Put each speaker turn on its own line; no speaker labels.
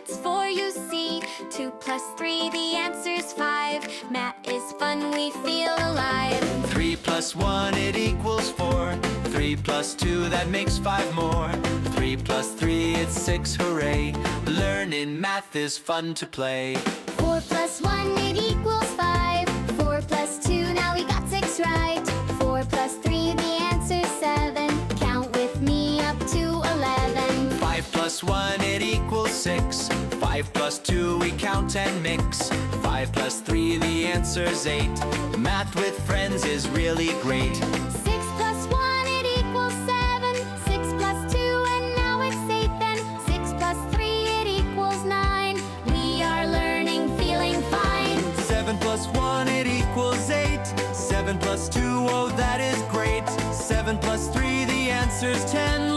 it's 4, you see. 2 plus 3, the answer's 5. Math is fun, we feel alive.
3 plus 1, it equals 4. 3 plus 2, that makes 5 more. 3 plus 3, it's 6, hooray. Learning math is fun to play.
4 plus 1, it equals 5. 4 plus 2, now we got 6 right. 4 plus 3, the answer's 7. Count with me up to 11.
5 plus 1, it equals 6. 5 plus 2, we count and mix. 5 plus 3, the answer's 8. Math with friends is really great.
6 plus 1, it equals 7. 6 plus 2, and now it's 8 then. 6 plus 3, it equals 9. We are learning, feeling fine.
7 plus 1, it equals 8. 7 plus 2, oh that is great. 7 plus 3, the answer's 10.